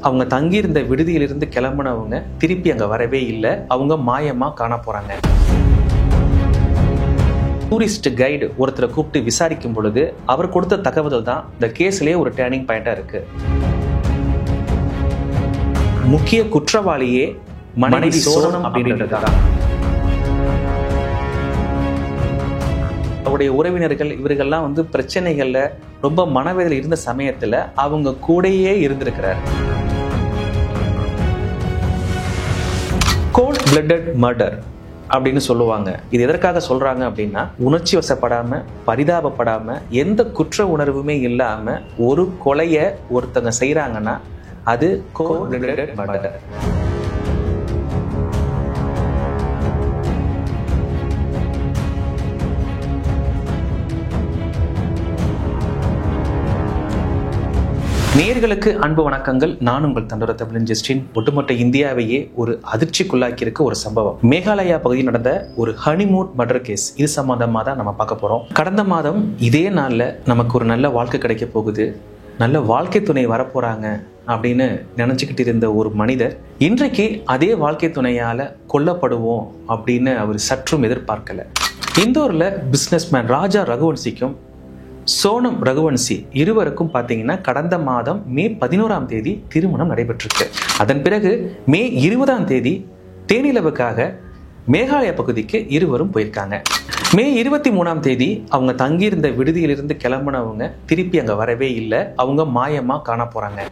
அவங்க தங்கியிருந்த விடுதியிலிருந்து கிளம்புனவங்க திருப்பி அங்க வரவே இல்லை. அவங்க மாயமா காண போறாங்க. டூரிஸ்ட் கைடு ஒருத்தரை கூப்பிட்டு விசாரிக்கும் பொழுது அவர் கொடுத்த தகவல் தான் இந்த கேஸ்லயே ஒரு டேர்னிங் பாயிண்டா இருக்கு. முக்கிய குற்றவாளியே மனைவி சோனம் அப்படின்றதுதான். அவருடைய உறவினர்கள் இவர்கள்லாம் பிரச்சனைகள்ல ரொம்ப மனவேதனை இருந்த சமயத்துல அவங்க கூடயே இருந்திருக்கிறார். கோல்ட் பிளட்டட் மர்டர் அப்படின்னு சொல்லுவாங்க. இது எதற்காக சொல்றாங்க அப்படின்னா, உணர்ச்சி வசப்படாம, பரிதாபப்படாம, எந்த குற்ற உணர்வுமே இல்லாம ஒரு கொலையை ஒருத்தங்க செய்யறாங்கன்னா அது கோல்ட் பிளட்டட் மர்டர். நேயர்களுக்கு அன்பு வணக்கங்கள். நான் உங்கள் தண்டோர தமிழன் ஜஸ்டின். ஒட்டுமொத்த இந்தியாவையே ஒரு அதிர்ச்சிக்குள்ளாக்கி இருக்க ஒரு சம்பவம். மேகாலயா பகுதியில் நடந்த ஒரு ஹனிமூன் மர்டர் கேஸ். இது சம்பந்தமா தான் நம்ம பார்க்க போறோம். கடந்த மாதம் இதே நாள்ல நமக்கு ஒரு நல்ல வாழ்க்கை கிடைக்க போகுது, நல்ல வாழ்க்கை துணை வரப்போறாங்க அப்படின்னு நினைச்சுக்கிட்டு இருந்த ஒரு மனிதர் இன்றைக்கு அதே வாழ்க்கை துணையால கொல்லப்படுவோம் அப்படின்னு அவர் சற்றும் எதிர்பார்க்கல. இந்தூர்ல பிசினஸ்மேன் ராஜா ரகுவன்சிக்கும் சோனம் ரகுவன்சி இருவருக்கும் பார்த்தீங்கன்னா கடந்த மாதம் மே 11ஆம் தேதி திருமணம் நடைபெற்றிருக்கு. அதன் பிறகு மே 20ஆம் தேதி தேனிலவுக்காக மேகாலயா பகுதிக்கு இருவரும் போயிருக்காங்க. மே 23ஆம் தேதி அவங்க தங்கியிருந்த விடுதியிலிருந்து கிளம்புனவங்க திருப்பி அங்க வரவே இல்லை. அவங்க மாயமா காண போறாங்க.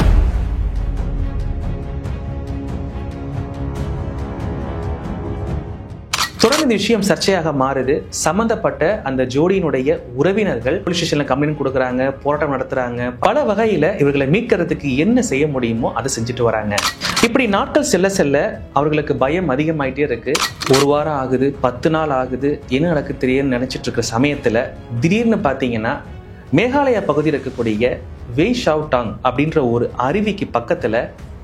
தொடர்ந்து இந்த விஷயம் சர்ச்சையாக மாறுது. சம்பந்தப்பட்ட அந்த ஜோடியினுடைய உறவினர்கள் போலீஸ் ஸ்டேஷன்ல கம்ப்ளைண்ட் கொடுக்குறாங்க, போராட்டம் நடத்துறாங்க. பல வகையில இவர்களை மீட்கிறதுக்கு என்ன செய்ய முடியுமோ அதை செஞ்சுட்டு வராங்க. இப்படி நாட்கள் செல்ல செல்ல அவர்களுக்கு பயம் அதிகமாயிட்டே இருக்கு. ஒரு வாரம் ஆகுது, 10 நாள் ஆகுது. என்ன நடக்கு தெரியும்னு நினைச்சிட்டு இருக்கிற சமயத்துல திடீர்னு பாத்தீங்கன்னா மேகாலயா பகுதியில் இருக்கக்கூடிய வெய்ஷாவ்டாங் அப்படின்ற ஒரு அருவிக்கு பக்கத்துல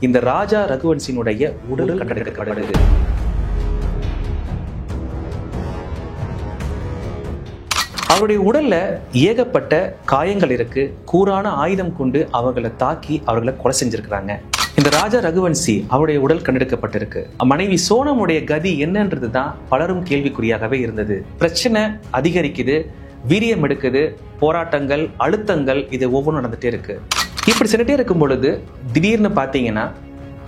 இந்த ராஜா ரகுவன்சியினுடைய உடல் கண்டெடுக்கப்படுது. அவருடைய உடல்ல ஏகப்பட்ட காயங்கள் இருக்கு. கூரான ஆயுதம் கொண்டு அவர்களை தாக்கி அவர்களை கொலை செஞ்சிருக்கிறாங்க. இந்த ராஜா ரகுவன்சி அவருடைய உடல் கண்டெடுக்கப்பட்டிருக்கு. மனைவி சோனமுடைய கதி என்னன்றது தான் பலரும் கேள்விக்குறியாகவே இருந்தது. பிரச்சனை அதிகரிக்குது, வீரியம் எடுக்குது, போராட்டங்கள், அழுத்தங்கள், இது ஒவ்வொன்றும் நடந்துட்டே இருக்கு. இப்படி செஞ்சுட்டே இருக்கும் பொழுது திடீர்னு பாத்தீங்கன்னா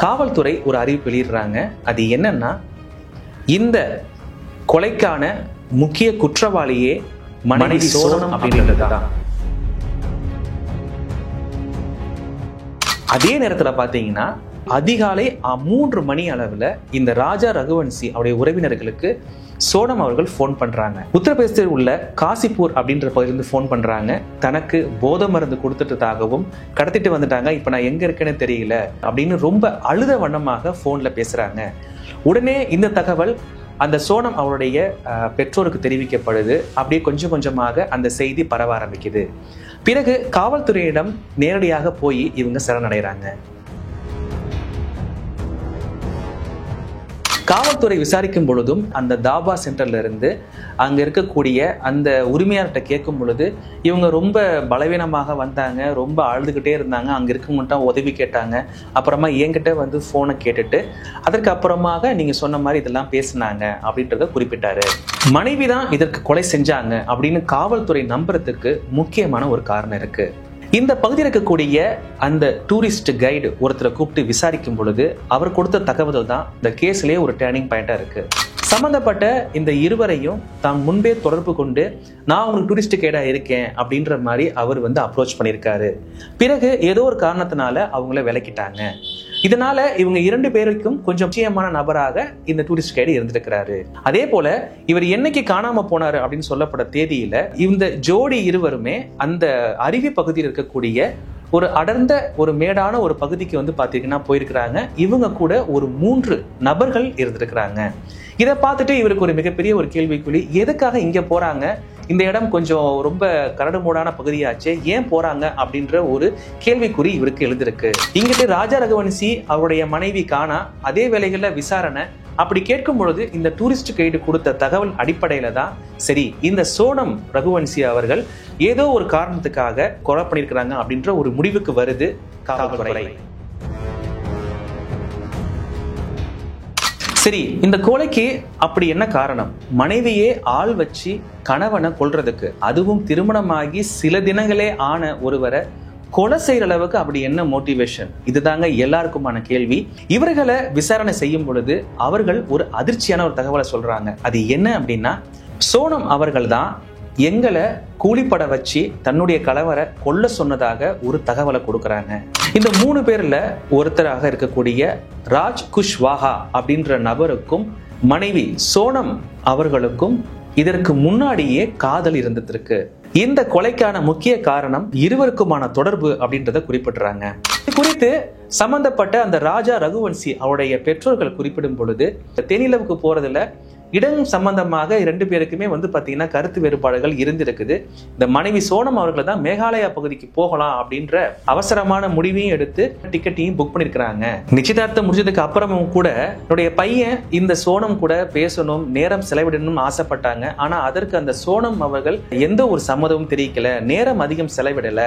காவல்துறை ஒரு அறிவிப்பு வெளியிடுறாங்க. அது என்னன்னா, இந்த கொலைக்கான முக்கிய குற்றவாளியே மனைவி சோனம் அப்படின்றதுதான். அதே நேரத்துல பாத்தீங்கன்னா அதிகாலை 3 மணி அளவுல இந்த ராஜா ரகுவன்சி அவருடைய உறவினர்களுக்கு சோனம் அவர்கள் போன் பண்றாங்க. உத்தரப்பிரதேசத்தில் உள்ள காசிப்பூர் அப்படின்ற பகுதியிலிருந்து போன் பண்றாங்க. தனக்கு போதை மருந்து கொடுத்துட்டதாகவும் கடத்திட்டு வந்துட்டாங்க, இப்ப நான் எங்க இருக்கேன்னு தெரியல அப்படின்னு ரொம்ப அழுத வண்ணமாக போன்ல பேசுறாங்க. உடனே இந்த தகவல் அந்த சோனம் அவருடைய பெற்றோருக்கு தெரிவிக்கப்படுது. அப்படியே கொஞ்சம் கொஞ்சமாக அந்த செய்தி பரவ ஆரம்பிக்குது. பிறகு காவல்துறையிடம் நேரடியாக போய் இவங்க சரணடைகிறாங்க. காவல்துறை விசாரிக்கும் பொழுதும் அந்த தாபா சென்டர்ல இருந்து அங்க இருக்கக்கூடிய அந்த உரிமையாளர்கிட்ட கேட்கும் பொழுது இவங்க ரொம்ப பலவீனமாக வந்தாங்க, ரொம்ப அழுதுகிட்டே இருந்தாங்க, அங்க இருக்கவங்கள்ட்ட உதவி கேட்டாங்க. அப்புறமா என்கிட்ட போனை கேட்டுட்டு அதற்கு அப்புறமாக நீங்க சொன்ன மாதிரி இதெல்லாம் பேசினாங்க அப்படின்றத குறிப்பிட்டாரு. மனைவிதான் இதற்கு கொலை செஞ்சாங்க அப்படின்னு காவல்துறை நம்புறதுக்கு முக்கியமான ஒரு காரணம் இருக்கு. இந்த பகுதியில் இருக்கக்கூடிய அந்த டூரிஸ்ட் கைடு ஒருத்தரை கூப்பிட்டு விசாரிக்கும் பொழுது அவர் கொடுத்த தகவல் தான் இந்த கேஸ்லயே ஒரு டேர்னிங் பாயிண்டா இருக்கு. சம்பந்தப்பட்ட இந்த இருவரையும் தான் முன்பே தொடர்பு கொண்டு நான் உங்களுக்கு டூரிஸ்ட் கைடா இருக்கேன் அப்படின்ற மாதிரி அவர் அப்ரோச் பண்ணியிருக்காரு. பிறகு ஏதோ ஒரு காரணத்தினால அவங்கள விலக்கிட்டாங்க. இதனால இவங்க 2 பேருக்கும் கொஞ்சம் முக்கியமான நபராக இந்த டூரிஸ்ட் கைடு இருந்திருக்கிறாரு. அதே போல இவர் என்னைக்கு காணாம போனாரு அப்படின்னு சொல்லப்பட்ட தேதியில இந்த ஜோடி இருவருமே அந்த அருவி பகுதியில் இருக்கக்கூடிய ஒரு அடர்ந்த ஒரு மேடான ஒரு பகுதிக்கு பாத்தீங்கன்னா போயிருக்கிறாங்க. இவங்க கூட ஒரு 3 நபர்கள் இருந்திருக்கிறாங்க. இதை பார்த்துட்டு இவருக்கு ஒரு மிகப்பெரிய ஒரு கேள்விக்குறி, எதுக்காக இங்க போறாங்க, இந்த இடம் கொஞ்சம் ரொம்ப கரடுமுரடான பகுதியாச்சு, ஏன் போறாங்க அப்படின்ற ஒரு கேள்விக்குறி இவருக்கு எழுந்திருக்கு. இங்கிட்டு ராஜா ரகுவன்சி அவருடைய மனைவி காணா, அதே வேளைகள்ல விசாரணை. அப்படி கேட்கும் பொழுது இந்த டூரிஸ்ட் கைடு கொடுத்த தகவல் அடிப்படையில தான் சரி இந்த சோனம் ரகுவன்சி அவர்கள் ஏதோ ஒரு காரணத்துக்காக கொலை பண்ணியிருக்கிறாங்க அப்படின்ற ஒரு முடிவுக்கு வருது காவல்துறை. சரி, இந்த கொலைக்கு அப்படி என்ன காரணம்? மனைவியே ஆள் வச்சு கணவனை கொல்றதுக்கு, அதுவும் திருமணமாகி சில தினங்களே ஆன ஒருவரை கொலை செய்யற அளவுக்கு அப்படி என்ன மோட்டிவேஷன்? இதுதாங்க எல்லாருக்குமான கேள்வி. இவர்களை விசாரணை செய்யும் பொழுது அவர்கள் ஒரு அதிர்ச்சியான ஒரு தகவலை சொல்றாங்க. அது என்ன அப்படின்னா, சோனம் அவர்கள் தான் எங்களை கூலிப்பட வச்சு தன்னுடைய கணவரை கொல்ல சொன்னதாக ஒரு தகவலை கொடுக்கறாங்க. இந்த 3 பேர்ல ஒருத்தராக இருக்கக்கூடிய ராஜ் குஷ்வாஹா அப்படின்ற நபருக்கும் மனைவி சோனம் அவர்களுக்கும் இதற்கு முன்னாடியே காதல் இருந்திருக்கு. இந்த கொலைக்கான முக்கிய காரணம் இருவருக்குமான தொடர்பு அப்படின்றத குறிப்பிடுறாங்க. இது குறித்து சம்பந்தப்பட்ட அந்த ராஜா ரகுவன்சி அவருடைய பெற்றோர்கள் குறிப்பிடும் பொழுது, தென்னிலவுக்கு போறதுல இடம் சம்பந்தமாக 2 பேருக்குமே பாத்தீங்கன்னா கருத்து வேறுபாடுகள் இருந்திருக்குது. இந்த மனைவி சோனம் அவர்கள் தான் மேகாலயா பகுதிக்கு போகலாம் அப்படின்ற அவசரமான முடிவையும் எடுத்து டிக்கெட்டையும் புக் பண்ணிருக்கிறாங்க. நிச்சயதார்த்தம் முடிஞ்சதுக்கு அப்புறமும் கூட என்னுடைய பையன் இந்த சோனம் கூட பேசணும், நேரம் செலவிடணும் ஆசைப்பட்டாங்க. ஆனா அதற்கு அந்த சோனம் அவர்கள் எந்த ஒரு சம்மதமும் தெரிவிக்கல, நேரம் அதிகம் செலவிடல.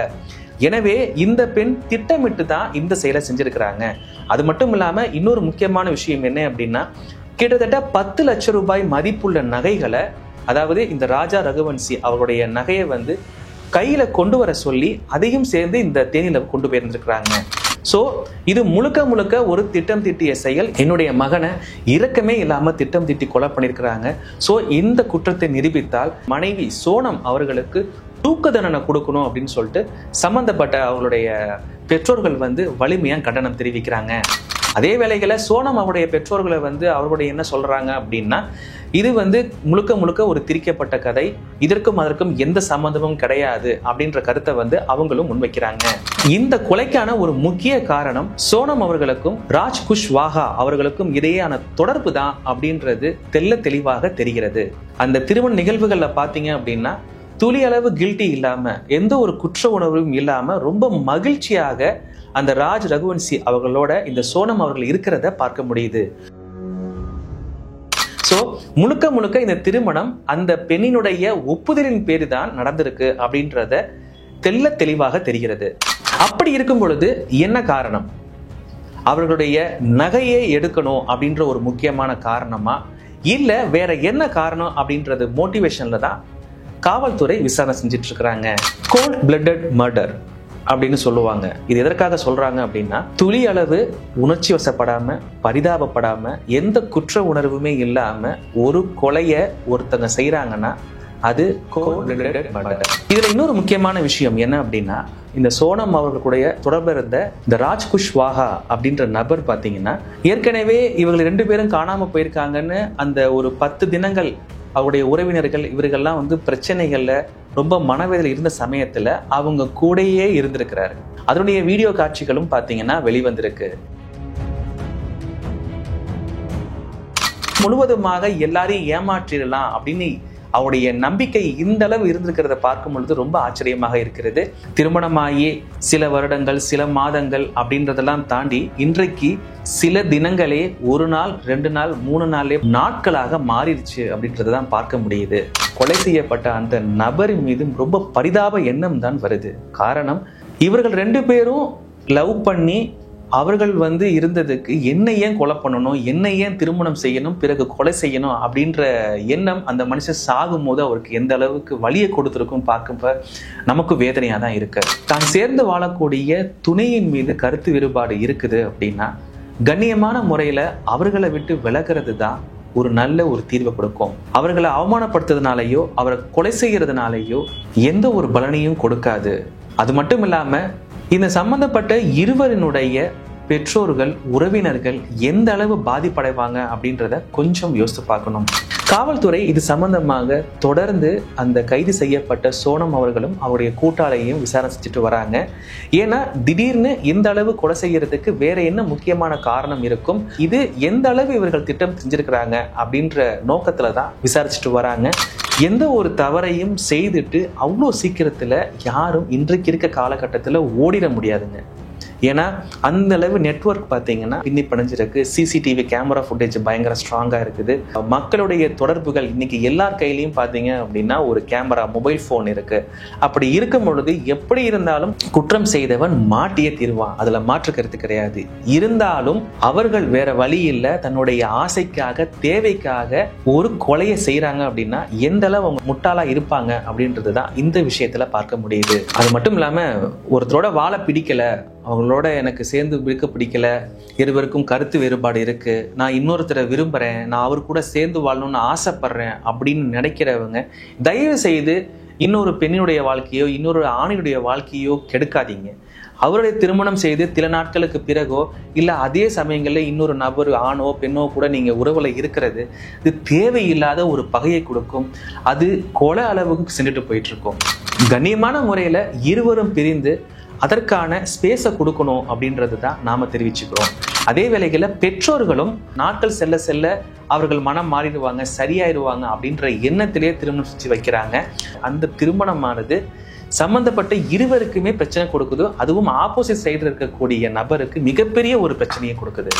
எனவே இந்த பெண் திட்டமிட்டு தான் இந்த செயலை செஞ்சிருக்கிறாங்க. அது மட்டும் இல்லாம இன்னொரு முக்கியமான விஷயம் என்ன அப்படின்னா, கிட்டத்தட்ட 10 லட்சம் ரூபாய் மதிப்புள்ள நகைகளை, அதாவது இந்த ராஜா ரகுவன்சி அவருடைய நகையை கையில கொண்டு வர சொல்லி அதையும் சேர்ந்து இந்த தேனில கொண்டு போயிருந்திருக்கிறாங்க. சோ இது முழுக்க முழுக்க ஒரு திட்டம் தீட்டிய செயல். என்னுடைய மகனை இரக்கமே இல்லாம திட்டம் தீட்டி கொலை பண்ணிருக்கிறாங்க. சோ இந்த குற்றத்தை நிரூபித்தால் மனைவி சோனம் அவர்களுக்கு தூக்கு தண்டனை கொடுக்கணும் அப்படின்னு சொல்லிட்டு சம்பந்தப்பட்ட அவங்களுடைய பெற்றோர்கள் வலிமையா கண்டனம் தெரிவிக்கிறாங்க. அதே வேளைகளை சோனம் அவருடைய பெற்றோர்களை அவர்களுடைய என்ன சொல்றாங்க அப்படின்னா, இது முழுக்க முழுக்க ஒரு திரிக்கப்பட்ட கதை, இதற்கும் அதற்கும் எந்த சம்பந்தமும் கிடையாது அப்படின்ற கருத்தை அவங்களும் முன்வைக்கிறாங்க. இந்த கொலைக்கான ஒரு முக்கிய காரணம் சோனம் அவர்களுக்கும் ராஜ் குஷ்வாஹா அவர்களுக்கும் இடையேயான தொடர்பு தான் அப்படின்றது தெல்ல தெளிவாக தெரிகிறது. அந்த திருமண நிகழ்வுகள்ல பாத்தீங்க அப்படின்னா துளி அளவு கில்ட்டி இல்லாம, எந்த ஒரு குற்ற உணர்வும் இல்லாம ரொம்ப மகிழ்ச்சியாக அந்த ராஜ் ரகுவன்சி அவர்களோட இந்த சோனம் அவர்கள் இருக்கிறத பார்க்க முடியுது. சோ முழுக்க முழுக்க இந்த திருமணம் அந்த பெண்ணினுடைய ஒப்புதலின் பேரு தான் நடந்திருக்கு அப்படின்றத தெல்ல தெளிவாக தெரிகிறது. அப்படி இருக்கும் பொழுது என்ன காரணம்? அவர்களுடைய நகையை எடுக்கணும் அப்படின்ற ஒரு முக்கியமான காரணமா, இல்ல வேற என்ன காரணம் அப்படின்றது மோட்டிவேஷன்ல தான் காவல்துறை விசாரணை செஞ்சிட்டு இருக்கிறாங்க. கோல்ட் பிளட்டட் மர்டர் அப்படின்னு சொல்லுவாங்க. இது எதற்காக சொல்றாங்க அப்படின்னா, துளி அளவு உணர்ச்சி வசப்படாம, பரிதாபப்படாம, எந்த குற்ற உணர்வுமே இல்லாம ஒரு கொலைய ஒருத்தங்க செய்யறாங்கன்னா அது கோல்ட் பிளட்டட் மர்டர். இதுல இன்னொரு முக்கியமான விஷயம் என்ன அப்படின்னா, இந்த சோனம் அவர்களுடைய தொடர்பு இருந்த இந்த ராஜ் குஷ்வாஹா அப்படின்ற நபர் பாத்தீங்கன்னா, ஏற்கனவே இவங்க 2 பேரும் காணாம போயிருக்காங்கன்னு அந்த ஒரு 10 தினங்கள் அவருடைய உறவினர்கள் இவர்கள்லாம் பிரச்சனைகள்ல ரொம்ப மனவேதனை இருந்த சமயத்துல அவங்க கூடயே இருந்திருக்கிறாரு. அதனுடைய வீடியோ காட்சிகளும் பாத்தீங்கன்னா வெளிவந்திருக்கு. முழுவதுமாக எல்லாரையும் ஏமாற்றிடலாம் அப்படின்னு அவருடைய நம்பிக்கை இந்த அளவு இருந்திருக்கிறத பார்க்கும் பொழுது ரொம்ப ஆச்சரியமாக இருக்கிறது. திருமணமாகி சில வருடங்கள், சில மாதங்கள் அப்படின்றதெல்லாம் தாண்டி இன்றைக்கு சில தினங்களே 1 நாள், 2 நாள், 3 நாளே நாட்களாக மாறிடுச்சு அப்படின்றதான் பார்க்க முடியுது. கொலை செய்யப்பட்ட அந்த நபரின் மீது ரொம்ப பரிதாப எண்ணம் தான் வருது. காரணம், இவர்கள் 2 பேரும் லவ் பண்ணி அவர்கள் இருந்ததுக்கு என்ன ஏன் கொலை பண்ணணும், என்ன ஏன் திருமணம் செய்யணும், பிறகு கொலை செய்யணும் அப்படின்ற எண்ணம் அந்த மனுஷன் சாகும் போது அவருக்கு எந்த அளவுக்கு வலியை கொடுத்துருக்கும் பார்க்க நமக்கு வேதனையா தான் இருக்கு. தான் சேர்ந்து வாழக்கூடிய துணையின் மீது கருத்து வேறுபாடு இருக்குது அப்படின்னா கண்ணியமான முறையில அவர்களை விட்டு விலகிறது தான் ஒரு நல்ல ஒரு தீர்வை கொடுக்கும். அவர்களை அவமானப்படுத்துறதுனாலயோ அவரை கொலை செய்யறதுனாலயோ எந்த ஒரு பலனையும் கொடுக்காது. அது மட்டும் இல்லாம இந்த சம்பந்தப்பட்ட இருவரினுடைய பெற்றோர்கள், உறவினர்கள் எந்த அளவு பாதிப்படைவாங்க அப்படின்றத கொஞ்சம் யோசித்து பார்க்கணும். காவல்துறை இது சம்பந்தமாக தொடர்ந்து அந்த கைது செய்யப்பட்ட சோனம் அவர்களும் அவருடைய கூட்டாளியையும் விசாரணை செஞ்சுட்டு வராங்க. ஏன்னா திடீர்னு இந்த அளவு கொலை செய்யறதுக்கு வேற என்ன முக்கியமான காரணம் இருக்கும், இது எந்த அளவு இவர்கள் திட்டம் செஞ்சிருக்கிறாங்க அப்படின்ற நோக்கத்துல தான் விசாரிச்சுட்டு வராங்க. எந்த ஒரு தவறையும் செய்துட்டு அவ்வளோ சீக்கிரத்துல யாரும் இன்றைக்கு இருக்க காலகட்டத்தில் ஓடிட முடியாதுங்க. ஏன்னா அந்த அளவு நெட்வொர்க் பார்த்தீங்கன்னா பின்னி பணிஞ்சிருக்கு. சிசிடிவி கேமரா ஃபுட்டேஜ் பயங்கர ஸ்ட்ராங்காக இருக்குது. மக்களுடைய தொடர்புகள் இன்னைக்கு எல்லார் கையிலையும் பார்த்தீங்க அப்படின்னா ஒரு கேமரா, மொபைல் ஃபோன் இருக்கு. அப்படி இருக்கும் பொழுது எப்படி இருந்தாலும் குற்றம் செய்தவன் மாட்டியே தீர்வான், அதுல மாற்று கருத்து கிடையாது. இருந்தாலும் அவர்கள் வேற வழி இல்லை, தன்னுடைய ஆசைக்காக தேவைக்காக ஒரு கொலையை செய்யறாங்க அப்படின்னா எந்த அளவு அவங்க முட்டாளா இருப்பாங்க அப்படின்றது தான் இந்த விஷயத்துல பார்க்க முடியுது. அது மட்டும் இல்லாம ஒருத்தரோட வாழ பிடிக்கல, அவங்களோட எனக்கு சேர்ந்து இருக்க பிடிக்கல, இருவருக்கும் கருத்து வேறுபாடு இருக்கு, நான் இன்னொருத்தரை விரும்புறேன், நான் அவர் கூட சேர்ந்து வாழணும்னு ஆசைப்படுறேன் அப்படின்னு நினைக்கிறவங்க தயவு செய்து இன்னொரு பெண்ணினுடைய வாழ்க்கையோ இன்னொரு ஆணினுடைய வாழ்க்கையோ கெடுக்காதீங்க. அவருடைய திருமணம் செய்து சில நாட்களுக்கு பிறகோ இல்லை அதே சமயங்களில் இன்னொரு நபர், ஆணோ பெண்ணோ கூட நீங்கள் உறவில் இருக்கிறது இது தேவையில்லாத ஒரு பகையை கொடுக்கும். அது கொலை அளவுக்கு சென்றுட்டு போயிட்டு இருக்கும். கண்ணியமான முறையில் இருவரும் பிரிந்து அதற்கான ஸ்பேஸை கொடுக்கணும் அப்படின்றது தான் நாம தெரிவிச்சுக்கிறோம். அதே வேளைகளில் பெற்றோர்களும் நாட்கள் செல்ல செல்ல அவர்கள் மனம் மாறிடுவாங்க, சரியாயிடுவாங்க அப்படின்ற எண்ணத்திலே திருமணம் செஞ்சு வைக்கிறாங்க. அந்த திருமணமானது சம்பந்தப்பட்ட இருவருக்குமே பிரச்சனை கொடுக்குது. அதுவும் ஆப்போசிட் சைடு இருக்கக்கூடிய நபருக்கு மிகப்பெரிய ஒரு பிரச்சனையை கொடுக்குது.